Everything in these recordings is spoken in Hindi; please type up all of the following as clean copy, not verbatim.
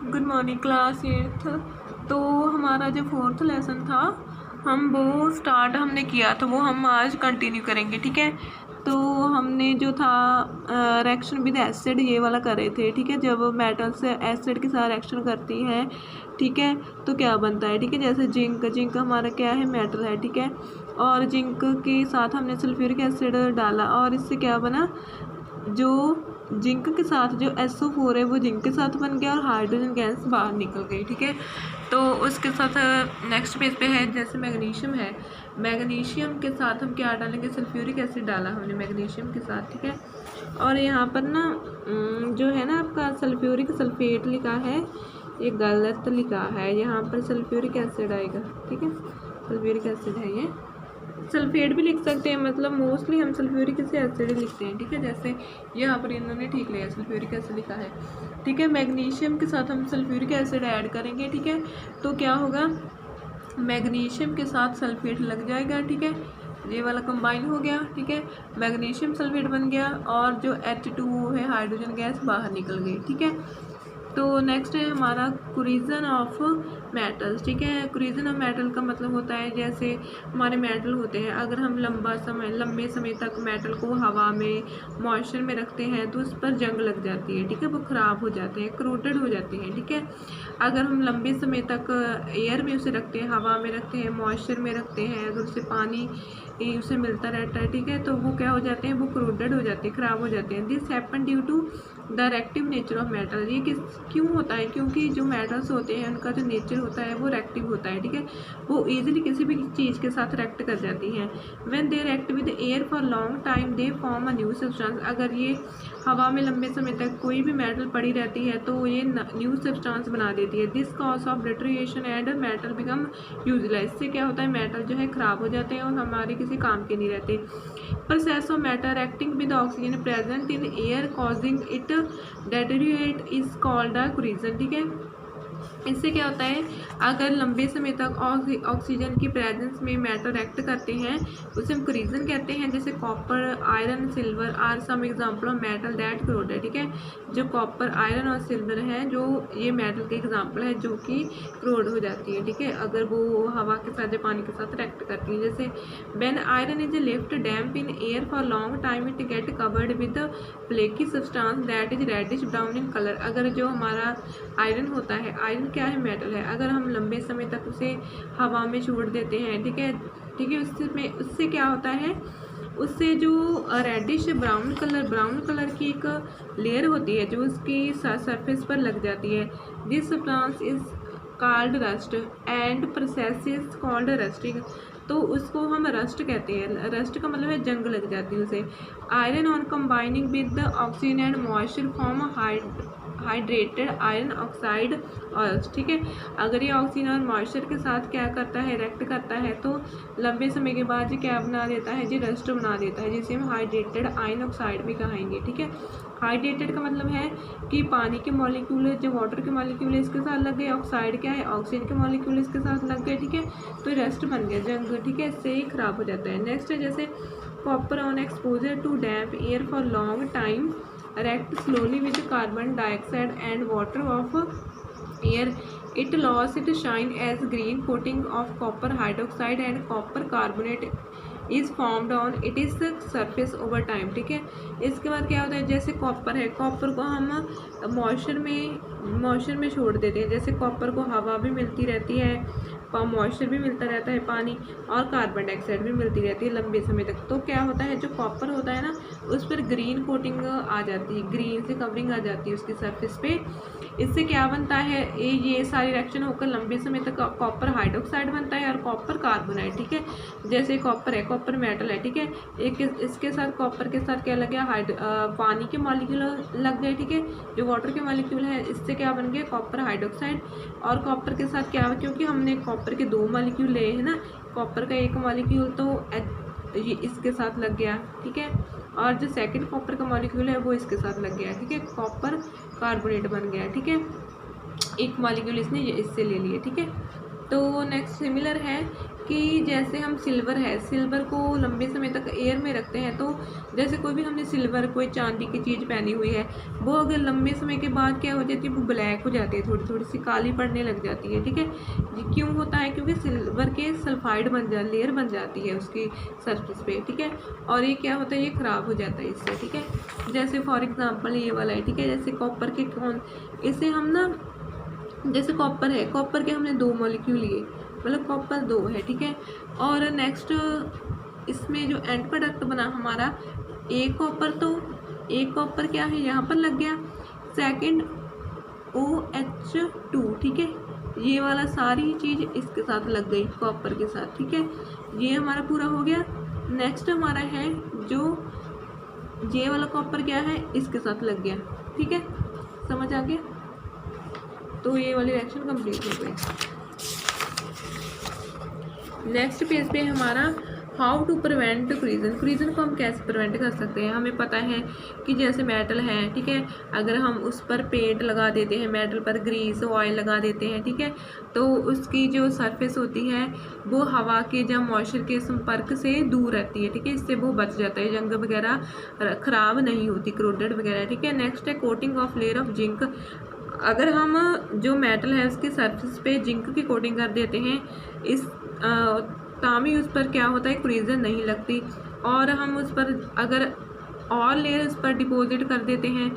Good morning class 8th। तो हमारा जो 4th लेसन था हम वो स्टार्ट हमने किया तो वो हम आज कंटिन्यू करेंगे। ठीक है, तो हमने जो था रिएक्शन विद एसिड ये वाला कर रहे थे। ठीक है, जब मेटल्स एसिड के साथ रिएक्शन करती है, ठीक है, तो क्या बनता है। ठीक है, जैसे जिंक हमारा क्या है, मेटल है। ठीक है, और जिंक के साथ हमने सल्फ्यूरिक एसिड डाला और इससे क्या बना, जो जिंक के साथ जो SO4 है वो जिंक के साथ बन गया और हाइड्रोजन गैस बाहर निकल गई। ठीक है, तो उसके साथ नेक्स्ट पेज पे है जैसे मैग्नीशियम है, मैग्नीशियम के साथ हम क्या डालेंगे, सल्फ्यूरिक एसिड डाला हमने मैग्नीशियम के साथ। ठीक है, और यहाँ पर ना जो है ना आपका सल्फ्यूरिक सल्फेट लिखा है, ये गलत लिखा है, यहाँ पर सल्फ्यूरिक एसिड आएगा। ठीक है, सल्फ्यूरिक एसिड है, ये सल्फेट भी लिख सकते हैं, मतलब मोस्टली हम सल्फ्यूरिक एसिड ही लिखते हैं। ठीक है, जैसे यहाँ पर इन्होंने ठीक लिया, सल्फ्यूरिक एसिड लिखा है। ठीक है, मैग्नीशियम के साथ हम सल्फ्यूरिक एसिड ऐड करेंगे। ठीक है, तो क्या होगा, मैग्नीशियम के साथ सल्फेट लग जाएगा। ठीक है, ये वाला कंबाइन हो गया। ठीक है, मैग्नीशियम सल्फेट बन गया और जो H2O है हाइड्रोजन गैस बाहर निकल गई। ठीक है, तो नेक्स्ट है हमारा कोरिजन ऑफ मेटल्स। ठीक है, कोरिजन ऑफ मेटल का मतलब होता है जैसे हमारे मेटल होते हैं, अगर हम लंबे समय तक मेटल को हवा में मॉइस्चर में रखते हैं तो उस पर जंग लग जाती है। ठीक है, वो ख़राब हो जाते हैं, करोटेड हो जाते हैं। ठीक है, अगर हम लंबे समय तक एयर में उसे रखते हैं, हवा में रखते हैं, मॉइस्चर में रखते हैं, अगर उसे पानी उसे मिलता रहता है, ठीक है, तो वो क्या हो जाते हैं, वो करोडेड हो जाते हैं, ख़राब हो जाते हैं। This happen due to the reactive nature of metal. ये क्यों होता है, क्योंकि जो मेटल्स होते हैं उनका जो नेचर होता है वो रेक्टिव होता है। ठीक है, वो ईजिली किसी भी चीज़ के साथ रेक्ट कर जाती हैं। When they react with air for long time they form a new substance. अगर ये हवा में लंबे समय तक कोई भी मेटल पड़ी रहती है तो ये न्यू सब्सटेंस बना देती है। This cause of deterioration and metal become useless. इससे क्या होता है, मेटल जो है ख़राब हो जाते हैं और हमारे किसी काम के नहीं रहते। Process of matter acting with oxygen present in air causing it deteriorate is called a corrosion. ठीक है, इससे क्या होता है, अगर लंबे समय तक ऑक्सीजन की प्रेजेंस में मेटल रिएक्ट करते हैं उसे हम कोरिजन कहते हैं। जैसे copper, iron, silver are some example of metal that corroded. ठीक है, जो कॉपर, आयरन और सिल्वर हैं जो ये मेटल के एग्जांपल है जो कि करोड हो जाती है। ठीक है, अगर वो हवा के साथ या पानी के साथ रिएक्ट करती है। जैसे when iron is left damp in air for long time it get covered with flaky substance that is reddish brown in colour. अगर जो हमारा आयरन होता है, आयरन क्या है, मेटल है, अगर हम लंबे समय तक उसे हवा में छोड़ देते हैं, ठीक है, उससे क्या होता है, उससे जो रेडिश ब्राउन कलर की एक लेयर होती है जो उसकी सरफेस पर लग जाती है। This substance is called rust and process is called rusting. तो उसको हम रस्ट कहते हैं। रस्ट का मतलब है जंग लग जाती है उसे। Iron on combining with the oxygen and moisture form hydrated iron oxide और। ठीक है, अगर ये ऑक्सीजन और मॉइस्चर के साथ क्या करता है, रिएक्ट करता है, तो लंबे समय के बाद ये क्या बना देता है, ये रस्ट बना देता है, जिसे हम हाइड्रेटेड आयरन ऑक्साइड भी कहेंगे। ठीक है, हाइड्रेटेड का मतलब है कि पानी के मॉलिक्यूल जो वाटर के मॉलिक्यूल इसके साथ लग गए, ऑक्साइड क्या है, ऑक्सीजन के मॉलिक्यूल इसके साथ लग गए। ठीक है, तो रस्ट बन गया, जंग। ठीक है, इससे ही खराब हो जाता है। नेक्स्ट है जैसे copper on exposure to damp air for long time react slowly with carbon dioxide and water of air. It lost its shine as green coating of copper hydroxide and copper carbonate is formed on its surface over time. ठीक है, इसके बाद क्या होता है, जैसे कॉपर है, कॉपर को हम मॉइस्चर में छोड़ देते हैं। जैसे कॉपर को हवा भी मिलती रहती है, मॉइस्चर भी मिलता रहता है, पानी और कार्बन डाइऑक्साइड भी मिलती रहती है लंबे समय तक। तो क्या होता है, जो कॉपर होता है ना उस पर ग्रीन कोटिंग आ जाती है, ग्रीन से कवरिंग आ जाती है उसकी सरफेस पे। इससे क्या बनता है, ये सारी रिएक्शन होकर लंबे समय तक कॉपर हाइड्रोक्साइड बनता है और कॉपर कार्बोनाइड। ठीक है, जैसे कॉपर है, कॉपर मेटल है। ठीक है, इसके साथ कॉपर के साथ क्या लग गया, पानी के मॉलिक्यूल लग गए। ठीक है, जो वाटर के मॉलिक्यूल है इससे क्या बन गया, कॉपर हाइड्रोक्साइड। और कॉपर के साथ क्या, क्योंकि हमने कॉपर के 2 मॉलिक्यूल लिए हैं ना, कॉपर का एक मॉलिक्यूल तो ये इसके साथ लग गया। ठीक है, और जो सेकंड कॉपर का मॉलिक्यूल है वो इसके साथ लग गया। ठीक है, कॉपर कार्बोनेट बन गया। ठीक है, एक मॉलिक्यूल इसने इससे ले लिया। ठीक है, तो नेक्स्ट सिमिलर है कि जैसे हम सिल्वर को लंबे समय तक एयर में रखते हैं, तो जैसे कोई भी हमने सिल्वर कोई चांदी की चीज़ पहनी हुई है, वो अगर लंबे समय के बाद क्या हो जाती है, वो ब्लैक हो जाती है, थोड़ी थोड़ी सी काली पड़ने लग जाती है। ठीक है, ये क्यों होता है? क्योंकि सिल्वर के सल्फाइड लेयर बन जाती है उसकी सरफेस पे। ठीक है, और ये क्या होता है, ये ख़राब हो जाता है इससे। ठीक है, जैसे फॉर एग्जाम्पल ये वाला है। ठीक है, जैसे कॉपर के इसे हम ना, जैसे कॉपर है, कॉपर के हमने 2 मॉलिक्यूल लिए, मतलब कॉपर 2 है। ठीक है, और नेक्स्ट इसमें जो एंड प्रोडक्ट बना हमारा, एक कॉपर, तो एक कॉपर क्या है यहाँ पर लग गया, सेकंड OH2। ठीक है, ये वाला सारी चीज़ इसके साथ लग गई कॉपर के साथ। ठीक है, ये हमारा पूरा हो गया। नेक्स्ट हमारा है जो ये वाला कॉपर क्या है, इसके साथ लग गया। ठीक है, समझ आ गया? तो ये वाली रिएक्शन कंप्लीट हो गई। नेक्स्ट पेज पे हमारा हाउ टू प्रिवेंट क्रीजन को हम कैसे प्रिवेंट कर सकते हैं। हमें पता है कि जैसे मेटल है, ठीक है, अगर हम उस पर पेंट लगा देते हैं, मेटल पर ग्रीस ऑयल लगा देते हैं, ठीक है, तो उसकी जो सरफेस होती है वो हवा के या मॉइस्चर के संपर्क से दूर रहती है। ठीक है, इससे वो बच जाता है, जंग वगैरह ख़राब नहीं होती, क्रोडेड वगैरह। ठीक है, नेक्स्ट है coating of layer of zinc. अगर हम जो मेटल है उसकी सरफेस पे जिंक की कोटिंग कर देते हैं, इस तामी उस पर क्या होता है, क्रीजन नहीं लगती। और हम उस पर अगर और लेयर उस पर डिपॉजिट कर देते हैं,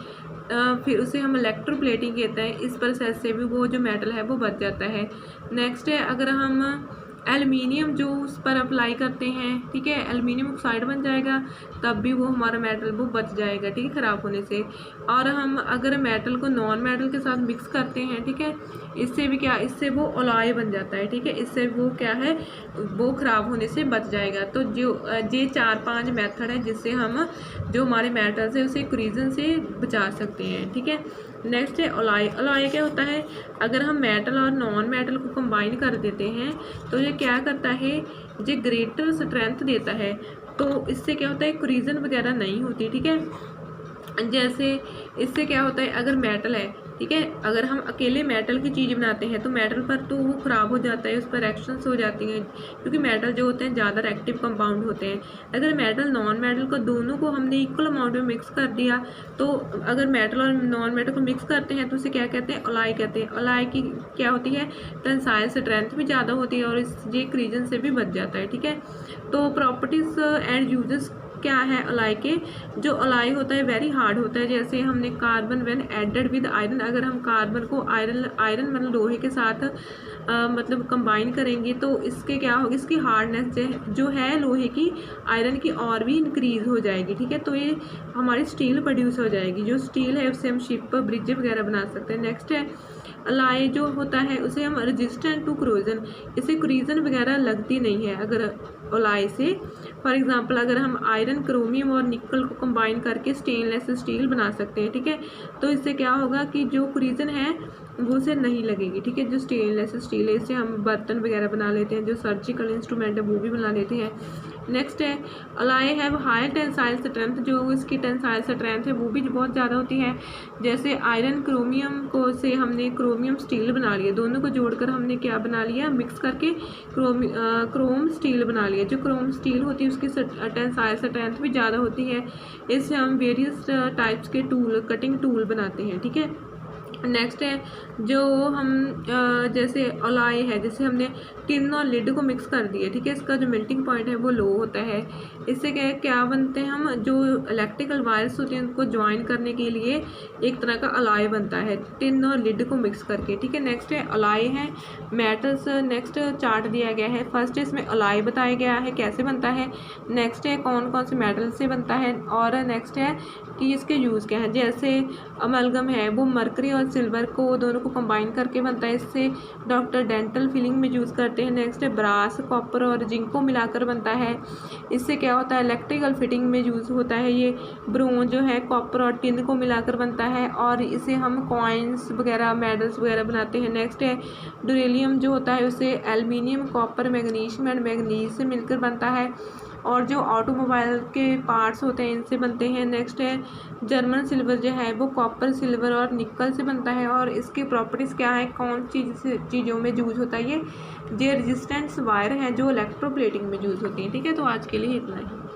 फिर उसे हम इलेक्ट्रोप्लेटिंग कहते हैं। इस प्रोसेस से भी वो जो मेटल है वो बच जाता है। नेक्स्ट है अगर हम एल्युमिनियम जो उस पर अप्लाई करते हैं, ठीक है, एल्युमिनियम ऑक्साइड बन जाएगा, तब भी वो हमारा मेटल वो बच जाएगा, ठीक है, ख़राब होने से। और हम अगर मेटल को नॉन मेटल के साथ मिक्स करते हैं, ठीक है, इससे भी क्या, इससे वो अलॉय बन जाता है। ठीक है, इससे वो क्या है, वो ख़राब होने से बच जाएगा। तो जो ये 4-5 मेथड है जिससे हम जो हमारे मेटल्स है उसे क्रीजन से बचा सकते हैं। ठीक है, नेक्स्ट है अलॉय। अलॉय क्या होता है, अगर हम मेटल और नॉन मेटल को कंबाइन कर देते हैं तो ये क्या करता है, ये ग्रेटर स्ट्रेंथ देता है। तो इससे क्या होता है, क्रीजन वगैरह नहीं होती। ठीक है, जैसे इससे क्या होता है, अगर मेटल है, ठीक है, अगर हम अकेले मेटल की चीज़ बनाते हैं तो मेटल पर तो वो ख़राब हो जाता है, उस पर रिएक्शंस हो जाती हैं, क्योंकि मेटल जो होते हैं ज़्यादा रिएक्टिव कंपाउंड होते हैं। अगर मेटल नॉन मेटल को दोनों को हमने इक्वल अमाउंट में मिक्स कर दिया, तो अगर मेटल और नॉन मेटल को मिक्स करते हैं तो उसे क्या कहते हैं, अलॉय कहते हैं। अलॉय की क्या होती है, टेंसाइल स्ट्रेंथ भी ज़्यादा होती है और इस ये क्रीजन से भी बच जाता है। ठीक है, तो प्रॉपर्टीज़ एंड यूजेस क्या है अलॉय के, जो अलॉय होता है वेरी हार्ड होता है। जैसे हमने carbon when added with iron, अगर हम कार्बन को आयरन मतलब लोहे के साथ मतलब कंबाइन करेंगे तो इसके क्या होगा, इसकी हार्डनेस जो है लोहे की, आयरन की और भी इंक्रीज हो जाएगी। ठीक है, तो ये हमारी स्टील प्रोड्यूस हो जाएगी। जो स्टील है उससे हम शिप, ब्रिज वगैरह बना सकते हैं। नेक्स्ट है अलॉय जो होता है उसे हम रेजिस्टेंट टू क्रोजन, इसे क्रोजन वगैरह लगती नहीं है अगर अलॉय से। फॉर एग्जांपल अगर हम आयरन, क्रोमियम और निकल को कंबाइन करके स्टेनलेस स्टील बना सकते हैं। ठीक है, तो इससे क्या होगा कि जो क्रोजन है वो उसे नहीं लगेगी। ठीक है, जो स्टेनलेस स्टील है इससे हम बर्तन वगैरह बना लेते हैं, जो सर्जिकल इंस्ट्रूमेंट है वो भी बना लेते हैं। नेक्स्ट है alloy have higher tensile strength, जो इसकी टेंसाइल स्ट्रेंथ है वो भी बहुत ज़्यादा होती है। जैसे आयरन क्रोमियम को से हमने क्रोमियम स्टील बना लिया, दोनों को जोड़कर हमने क्या बना लिया, मिक्स करके क्रोम स्टील बना लिया। जो क्रोम स्टील होती है उसकी टेंसाइल स्ट्रेंथ भी ज़्यादा होती है। इससे हम वेरियस टाइप्स के टूल, कटिंग टूल बनाते हैं। ठीक है, नेक्स्ट है जो हम जैसे अलॉय है, जैसे हमने टिन और लिड को मिक्स कर दिया, ठीक है, इसका जो मेल्टिंग पॉइंट है वो लो होता है। इससे क्या बनते हैं, हम जो इलेक्ट्रिकल वायर्स होती हैं उनको ज्वाइन करने के लिए एक तरह का अलॉय बनता है टिन और लिड को मिक्स करके। ठीक है, नेक्स्ट है अलॉय है मेटल्स। नेक्स्ट चार्ट दिया गया है, फर्स्ट इसमें अलॉय बताया गया है कैसे बनता है, नेक्स्ट है कौन कौन से मेटल से बनता है, और नेक्स्ट है कि इसके यूज़ क्या है। जैसे अमलगम है वो मरकरी और सिल्वर को दोनों को कंबाइन करके बनता है, इससे डॉक्टर डेंटल फिलिंग में यूज़ करते हैं। नेक्स्ट है ब्रास, कॉपर और जिंक को मिलाकर बनता है, इससे क्या होता है, इलेक्ट्रिकल फिटिंग में यूज़ होता है। ये ब्रोंज जो है कॉपर और टिन को मिलाकर बनता है और इसे हम कॉइन्स वगैरह, मेडल्स वगैरह बनाते हैं। नेक्स्ट है डुरेलियम जो होता है उसे aluminium, copper, magnesium and manganese से मिलकर बनता है। और जो ऑटोमोबाइल के पार्ट्स होते हैं इनसे बनते हैं। नेक्स्ट है जर्मन सिल्वर जो है वो कॉपर, सिल्वर और निकल से बनता है। और इसकी प्रॉपर्टीज़ क्या है, कौन चीज़ों में यूज होता है ये रेजिस्टेंस वायर हैं जो इलेक्ट्रोप्लेटिंग में यूज होती हैं। ठीक है, तो आज के लिए इतना ही।